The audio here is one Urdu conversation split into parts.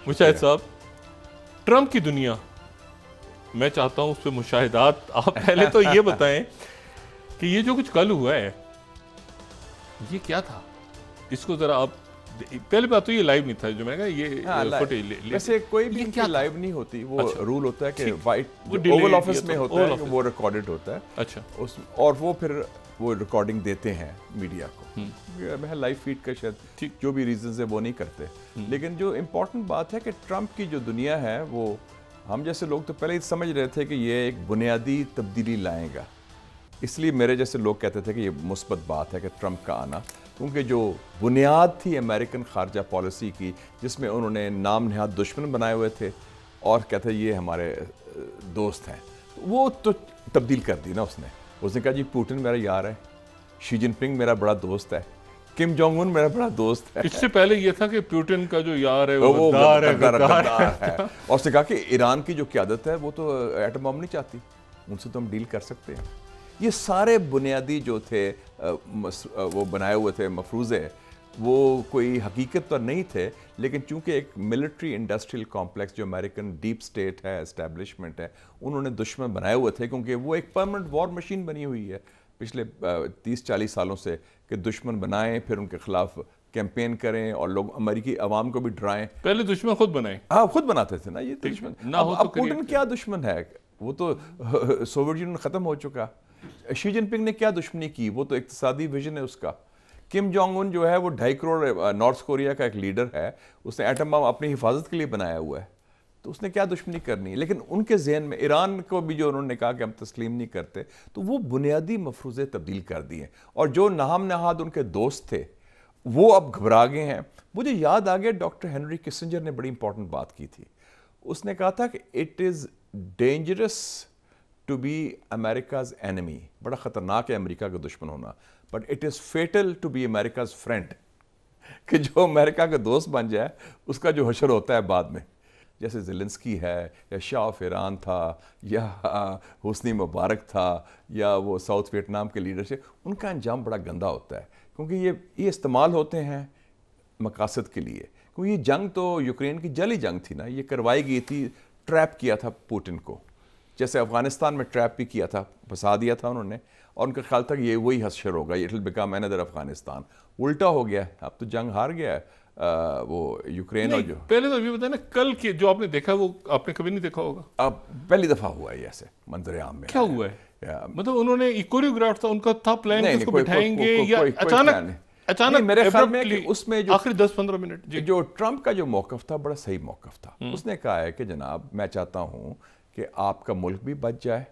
مشاہد صاحب، ٹرمپ کی دنیا، میں چاہتا ہوں اس پہ مشاہدات. آپ پہلے تو یہ بتائیں کہ یہ جو کچھ کل ہوا ہے یہ کیا تھا؟ اس کو ذرا آپ پہلے بات تو یہ لائیو نہیں تھا جو میں نے کہا یہ فوٹیج ویسے کوئی بھی کیا لائیو نہیں ہوتی. وہ رول ہوتا ہے کہ وائٹ اوول آفس میں ہوتا ہے وہ ریکارڈڈ ہوتا ہے. اچھا. اور وہ پھر وہ ریکارڈنگ دیتے ہیں میڈیا کو. میں لائیو فیڈ کا شاید جو بھی ریزنز ہیں وہ نہیں کرتے. لیکن جو امپورٹنٹ بات ہے کہ ٹرمپ کی جو دنیا ہے وہ ہم جیسے لوگ تو پہلے ہی سمجھ رہے تھے کہ یہ ایک بنیادی تبدیلی لائے گا. اس لیے میرے جیسے لوگ کہتے تھے کہ یہ مثبت بات ہے کہ ٹرمپ کا آنا، کیونکہ جو بنیاد تھی امریکن خارجہ پالیسی کی جس میں انہوں نے نام نہاد دشمن بنائے ہوئے تھے اور کہتے یہ ہمارے دوست ہیں، وہ تو تبدیل کر دی نا. اس نے کہا جی پوٹن میرا یار ہے، شی جن پنگ میرا بڑا دوست ہے، کم جونگ ان میرا بڑا دوست ہے. اس سے پہلے یہ تھا کہ پوٹن کا جو یار ہے وہ غدار ہے. اور اس نے کہا کہ ایران کی جو قیادت ہے وہ تو ایٹم بم نہیں چاہتی، ان سے تو ہم ڈیل کر سکتے ہیں. یہ سارے بنیادی جو تھے وہ بنائے ہوئے تھے مفروضے، وہ کوئی حقیقت تو نہیں تھے، لیکن چونکہ ایک ملٹری انڈسٹریل کمپلیکس جو امریکن ڈیپ سٹیٹ ہے، اسٹیبلشمنٹ ہے، انہوں نے دشمن بنائے ہوئے تھے کیونکہ وہ ایک پرمنٹ وار مشین بنی ہوئی ہے پچھلے 30-40 سالوں سے کہ دشمن بنائیں پھر ان کے خلاف کیمپین کریں اور لوگ امریکی عوام کو بھی ڈرائیں. پہلے دشمن خود بنائیں. ہاں خود بناتے تھے نا یہ دشمن. اب پوٹن کیا دشمن ہے؟ وہ تو سوویت یونین ختم ہو چکا. شی جن پنگ نے کیا دشمنی کی؟ وہ تو اقتصادی ویژن ہے اس کا. کم جونگ ان جو ہے وہ 2.5 کروڑ نارتھ کوریا کا ایک لیڈر ہے، اس نے ایٹم بم اپنی حفاظت کے لیے بنایا ہوا ہے، تو اس نے کیا دشمنی کرنی. لیکن ان کے ذہن میں ایران کو بھی جو انہوں نے کہا کہ ہم تسلیم نہیں کرتے، تو وہ بنیادی مفروضے تبدیل کر دیے. اور جو نام نہاد ان کے دوست تھے وہ اب گھبرا گئے ہیں. مجھے یاد آ گیا ڈاکٹر ہنری کسنجر نے بڑی امپورٹنٹ بات کی تھی. اس نے کہا تھا کہ it is dangerous to be America's enemy. بڑا خطرناک ہے امریکہ کا دشمن ہونا، but it is fatal to be America's friend. کہ جو امریکہ کا دوست بن جائے اس کا جو حشر ہوتا ہے بعد میں، جیسے زیلنسکی ہے یا شاہ آف ایران تھا یا حسنی مبارک تھا یا وہ ساؤتھ ویتنام کے لیڈر سے، ان کا انجام بڑا گندا ہوتا ہے کیونکہ یہ استعمال ہوتے ہیں مقاصد کے لیے. کیونکہ یہ جنگ تو یوکرین کی جعلی جنگ تھی نا، یہ کروائی گئی تھی، ٹریپ کیا تھا پوٹن کو، جیسے افغانستان میں ٹریپ بھی کیا تھا، پھنسا دیا تھا انہوں نے، اور ان کا خیال تھا کہ یہ وہی حشر ہوگا، it will become another Afghanistan. الٹا ہو گیا، اب تو جنگ ہار گیا ہے وہ یوکرین. اور جو پہلے تو یہ بتائیں نا، کل کے جو آپ نے دیکھا وہ آپ نے کبھی نہیں دیکھا ہوگا. اب پہلی دفعہ ہوا ہے ایسے منظر عام میں. کیا ہوا ہے؟ مطلب انہوں نے کوریوگراف تھا ان کا، تھا پلان کہ اس کو بٹھائیں گے یا اچانک میرے خیال میں کہ اس میں جو آخری 10-15 منٹ جو ٹرمپ کا جو موقف تھا بڑا صحیح موقف تھا. اس نے کہا ہے کہ جناب میں چاہتا ہوں کہ آپ کا ملک بھی بچ جائے،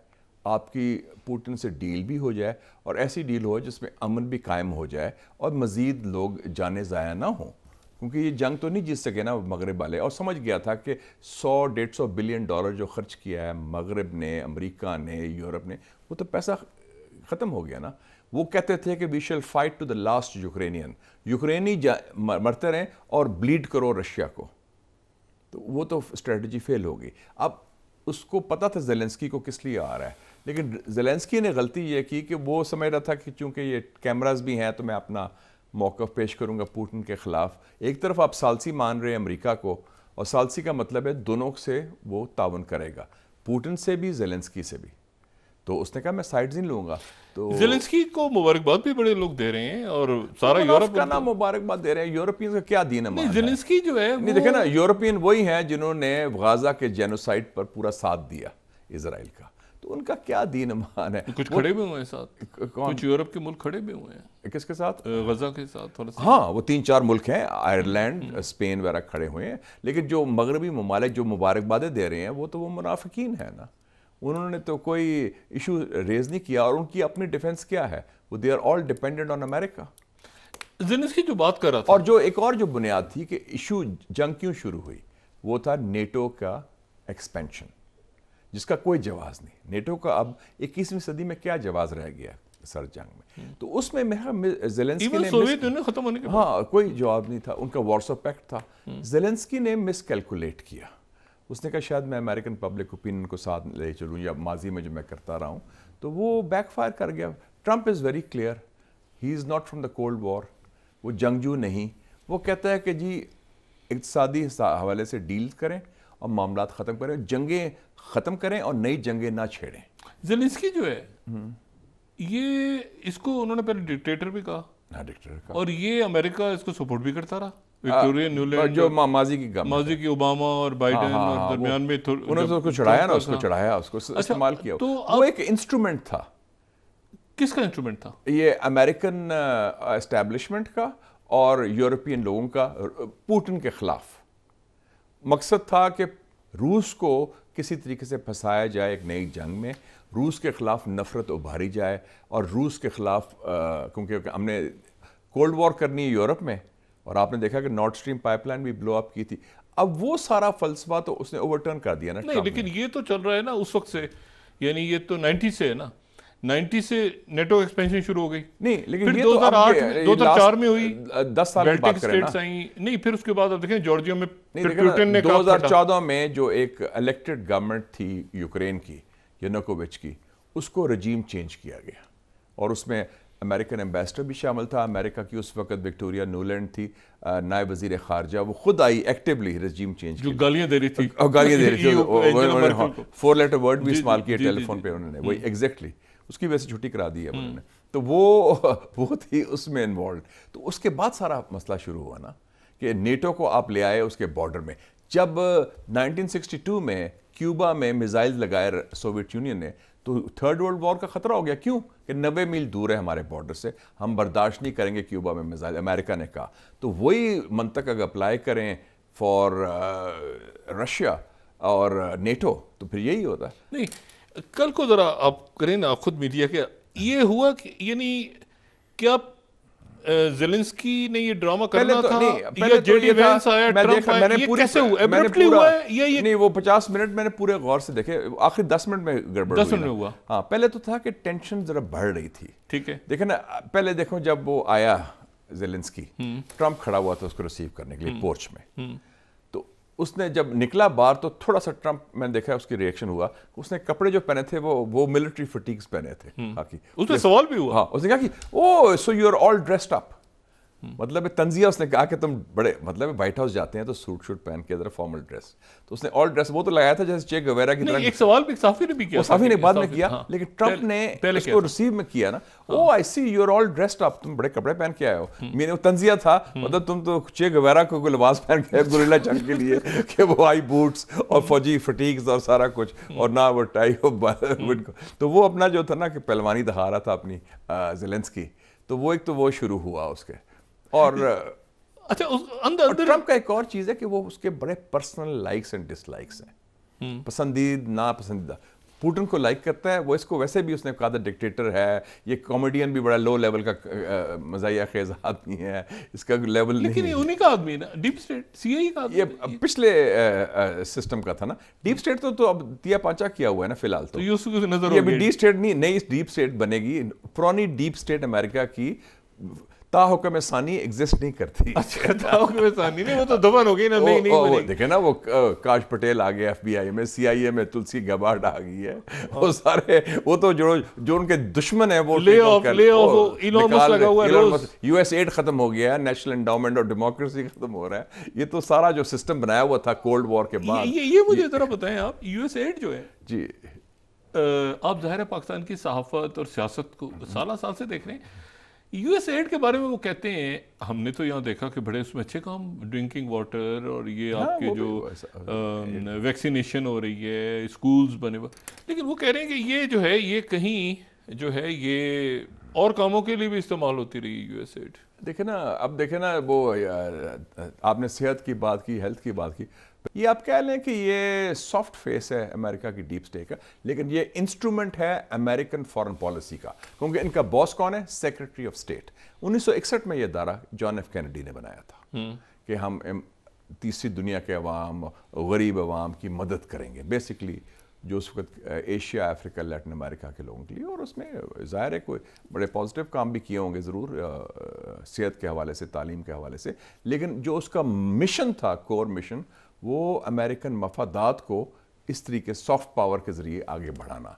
آپ کی پوٹن سے ڈیل بھی ہو جائے، اور ایسی ڈیل ہو جس میں امن بھی قائم ہو جائے اور مزید لوگ جانیں ضائع نہ ہوں. کیونکہ یہ جنگ تو نہیں جیت سکے نا مغرب والے. اور سمجھ گیا تھا کہ $100-150 بلین جو خرچ کیا ہے مغرب نے، امریکہ نے، یورپ نے، وہ تو پیسہ ختم ہو گیا نا. وہ کہتے تھے کہ we shall fight to the last یوکرینی مرتے رہیں اور بلیڈ کرو رشیا کو. تو وہ تو اسٹریٹجی فیل ہو گئی. اب اس کو پتہ تھا زیلنسکی کو کس لیے آ رہا ہے، لیکن زیلنسکی نے غلطی یہ کی کہ وہ سمجھ رہا تھا کہ چونکہ یہ کیمراز بھی ہیں تو میں اپنا موقف پیش کروں گا پوٹن کے خلاف. ایک طرف آپ ثالثی مان رہے ہیں امریکہ کو، اور ثالثی کا مطلب ہے دونوں سے وہ تعاون کرے گا، پوٹن سے بھی زیلنسکی سے بھی. تو اس نے کہا میں سائڈز نہیں لوں گا. تو زیلنسکی کو مبارکباد بھی بڑے لوگ دے رہے ہیں اور سارا یورپ کا نام مبارکباد دے رہے ہیں. یورپین کا کیا دین ہے؟ زیلنسکی جو ہے نہیں دیکھیں نا، یورپین وہی ہیں جنہوں نے غازہ کے جینوسائڈ پر پورا ساتھ دیا اسرائیل کا، تو ان کا کیا دین ایمان ہے؟ کچھ کھڑے بھی ہوئے ہیں ساتھ، کچھ یورپ کے ملک کھڑے بھی ہوئے ہیں. کس کے ساتھ؟ غزہ کے ساتھ تھوڑا سا. ہاں وہ 3-4 ملک ہیں، آئرلینڈ، اسپین وغیرہ کھڑے ہوئے ہیں. لیکن جو مغربی ممالک جو مبارکبادیں دے رہے ہیں وہ تو وہ منافقین ہیں نا. انہوں نے تو کوئی ایشو ریز نہیں کیا، اور ان کی اپنی ڈیفنس کیا ہے؟ وہ they are all dependent on America. Zelensky جو بات کر رہا تھا، اور جو ایک اور جو بنیاد تھی کہ ایشو جنگ کیوں شروع ہوئی، وہ تھا نیٹو کا ایکسپینشن، جس کا کوئی جواز نہیں. نیٹو کا اب 21ویں صدی میں کیا جواز رہ گیا سر جنگ میں؟ تو اس میں زیلنسکی نے سوویت یونین ختم ہونے کے بعد ہاں کوئی جواب نہیں تھا. ان کا وارسو پیکٹ تھا. زیلنسکی نے مس کیلکولیٹ کیا. اس نے کہا شاید میں امریکن پبلک اوپینین کو ساتھ لے چلوں، یا ماضی میں جو میں کرتا رہا ہوں، تو وہ بیک فائر کر گیا. Trump is very clear, he is not from the cold war. وہ جنگجو نہیں. وہ کہتا ہے کہ جی اقتصادی حوالے سے ڈیل کریں اور معاملات ختم کریں, جنگیں ختم کریں اور نئی جنگیں نہ چھیڑیں. زیلنسکی جو ہے یہ اس کو انہوں نے پہلے ڈکٹیٹر بھی کہا, اور یہ امریکہ اس کو سپورٹ بھی کرتا رہا, وکٹوریا نیولینڈ جو ماضی کی اوباما اور بائیڈن اور درمیان میں انہوں نے اس کو چڑھایا نا, اس کو چڑھایا, اس کو استعمال کیا. وہ ایک انسٹرومنٹ تھا. کس کا انسٹرومنٹ تھا؟ یہ امریکن اسٹیبلشمنٹ کا اور یورپین لوگوں کا پوٹن کے خلاف. مقصد تھا کہ روس کو کسی طریقے سے پھنسایا جائے ایک نئی جنگ میں, روس کے خلاف نفرت ابھاری جائے, اور روس کے خلاف کیونکہ ہم نے کولڈ وار کرنی ہے یورپ میں, اور آپ نے دیکھا کہ نارڈ اسٹریم پائپ لائن بھی بلو اپ کی تھی. اب وہ سارا فلسفہ تو اس نے اوورٹرن کر دیا نا. نہیں, لیکن یہ تو چل رہا ہے نا اس وقت سے, یعنی یہ تو 90 سے ہے نا, 90 سے نیٹو ایکسپینشن شروع ہو گئی. نہیں لیکن پھر یہ 2004 میں ہوئی, 10 سال کی بات کریں نا. نہیں, پھر اس کے بعد آپ دیکھیں جارجیا میں 2014 میں جو ایک الیکٹڈ گورنمنٹ تھی یوکرین کی, ینوکووچ کی, اس کو رجیم چینج کیا گیا, اور اس میں امریکن ایمبیسڈر بھی شامل تھا. امریکہ کی اس وقت وکٹوریا نیولینڈ تھی نائب وزیر خارجہ, وہ خود آئی ایکٹیولی رجیم چینج, جو گالیاں دے رہی تھی, 4 لیٹر ورڈ بھی استعمال کیا ٹیلی فون پہ انہوں نے, وہی ایگزیکٹلی اس کی وجہ سے چھٹی کرا دی ہے انہوں نے. تو وہ تھی اس میں انوالوڈ. تو اس کے بعد سارا مسئلہ شروع ہوا نا کہ نیٹو کو آپ لے آئے اس کے بارڈر میں. جب 1962 میں کیوبا میں میزائل لگائے سوویت یونین نے, تو تھرڈ ورلڈ وار کا خطرہ ہو گیا. کیوں کہ 90 میل دور ہے ہمارے بارڈر سے, ہم برداشت نہیں کریں گے کیوبا میں میزائل, امریکہ نے کہا. تو وہی منطق اگر اپلائی کریں فار رشیا اور نیٹو تو پھر یہی ہوتا ہے. نہیں, کل کو ذرا آپ کریں نا خود میڈیا کے, یہ ہوا کہ یعنی کیا زیلنسکی نے یہ ڈرامہ کرنا تھا, یا جے ڈی وینس آیا, ٹرمپ آیا, یہ کیسے ہوا؟ ایبرپٹلی ہوا ہے یہ؟ نہیں, وہ 50 منٹ میں نے پورے غور سے دیکھے, آخری 10 منٹ میں گڑبڑ ہوئی. 10 منٹ میں ہوا. ہاں, پہلے تو تھا کہ ٹینشن ذرا بڑھ رہی تھی. ٹھیک ہے, دیکھیں نا, پہلے دیکھو جب وہ آیا زیلنسکی, ٹرمپ کھڑا ہوا تھا اس کو ریسیو کرنے کے لیے پورچ میں, تو اس نے جب نکلا باہر تو تھوڑا سا ٹرمپ میں نے دیکھا اس کی ریئیکشن ہوا, اس نے کپڑے جو پہنے تھے وہ ملٹری فٹیگز پہنے تھے. اس میں سوال بھی ہوا, ہاں, اس نے کہا کہ oh so you are all dressed up, مطلب تنزیہ اس نے کہا کہ تم بڑے, مطلب وائٹ ہاؤس جاتے ہیں تو سوٹ شوٹ پہن کے ادھر فارمل ڈریس, تو اس نے آل ڈریس وہ تو لگایا تھا جیسے چے گویرا کی طرح. ایک سوال بھی صحافی نے بھی کیا, صحافی نے بعد میں کیا, لیکن ٹرمپ نے اس کو ریسیو میں کیا نا, oh I see you are all dressed up, تم بڑے کپڑے پہن کے آئے ہو. میرے وہ تنزیہ تھا, مطلب تم تو چے گویرا کو کوئی لباس پہن کے گوریلا جنگ کے لیے کہ وہ آئی بوٹس اور فوجی فٹیگز اور سارا کچھ, اور نہ وہ ٹائی تو وہ اپنا جو تھا نا کہ پہلوانی دکھا رہا تھا اپنی زیلنسکی. تو وہ ایک تو وہ شروع ہوا اس کے. اور اچھا, ٹرمپ کا ایک اور چیز ہے کہ وہ اس کے بڑے personal likes and dislikes ہیں, پسندیدہ ناپسندیدہ. پوٹن کو لائک کرتا ہے, وہ اس کو ویسے بھی اس نے کہا تھا ڈکٹیٹر ہے, یہ کامیڈین بھی بڑا لو لیول کا مزاحیہ خیز آدمی ہے, اس کا لیول نہیں. لیکن یہ انہی کا آدمی ہے نا, ڈیپ اسٹیٹ, سی آئی کا آدمی. یہ پچھلے سسٹم کا تھا نا. ڈیپ اسٹیٹ تو اب دیا پانچا کیا ہوا ہے نا فی الحال. تو یہ اس کو نظر یہ ڈیپ اسٹیٹ نہیں, نئی ڈیپ اسٹیٹ بنے گی. پرانی ڈیپ اسٹیٹ امریکہ کی تا حکم ثانی ایگزسٹ نہیں کرتی. اچھا, تا حکم ثانی نہیں, وہ تو دفن ہو گئی نا. نہیں دیکھیں نا, وہ کاش پٹیل آ گیا ایف بی آئی میں, سی آئی اے میں تلسی گبارڈ آ گئی ہے, وہ سارے وہ تو جو ان کے دشمن ہیں وہ لے آف ایلون مسک لگا ہوا ہے. یو ایس ایڈ ختم ہو گیا ہے, نیشنل انڈاؤمنٹ اور ڈیموکریسی ختم ہو رہا ہے. یہ تو سارا جو سسٹم بنایا ہوا تھا کولڈ وار کے بعد. یہ مجھے ذرا بتائیں آپ, یو ایس ایڈ جو ہے, جی آپ ظاہر ہے پاکستان کی صحافت اور سیاست کو سالہ سال سے دیکھ رہے ہیں. یو ایس ایڈ کے بارے میں وہ کہتے ہیں, ہم نے تو یہاں دیکھا کہ بڑے اس میں اچھے کام, ڈرنکنگ واٹر اور یہ آپ کے جو ویکسینیشن ہو رہی ہے, اسکولز بنے ہوئے, لیکن وہ کہہ رہے ہیں کہ یہ جو ہے یہ کہیں جو ہے یہ اور کاموں کے لیے بھی استعمال ہوتی رہی یو ایس ایڈ. دیکھیں نا, اب دیکھیں نا, وہ آپ نے صحت کی بات کی, ہیلتھ کی بات کی, یہ آپ کہہ لیں کہ یہ سافٹ فیس ہے امریکہ کی ڈیپ اسٹیٹ کا, لیکن یہ انسٹرومنٹ ہے امریکن فارن پالیسی کا, کیونکہ ان کا باس کون ہے؟ Secretary of state. 1961 میں یہ ادارہ جان ایف کینیڈی نے بنایا تھا کہ ہم تیسری دنیا کے عوام, غریب عوام کی مدد کریں گے, بیسکلی جو اس وقت ایشیا, افریقہ, لیٹن امریکہ کے لوگوں کے لیے. اور اس میں ظاہر ہے کوئی بڑے پازیٹیو کام بھی کیے ہوں گے ضرور, صحت کے حوالے سے, تعلیم کے حوالے سے, لیکن جو اس کا مشن تھا, کور مشن, وہ امریکن مفادات کو اس طریقے سافٹ پاور کے ذریعے آگے بڑھانا.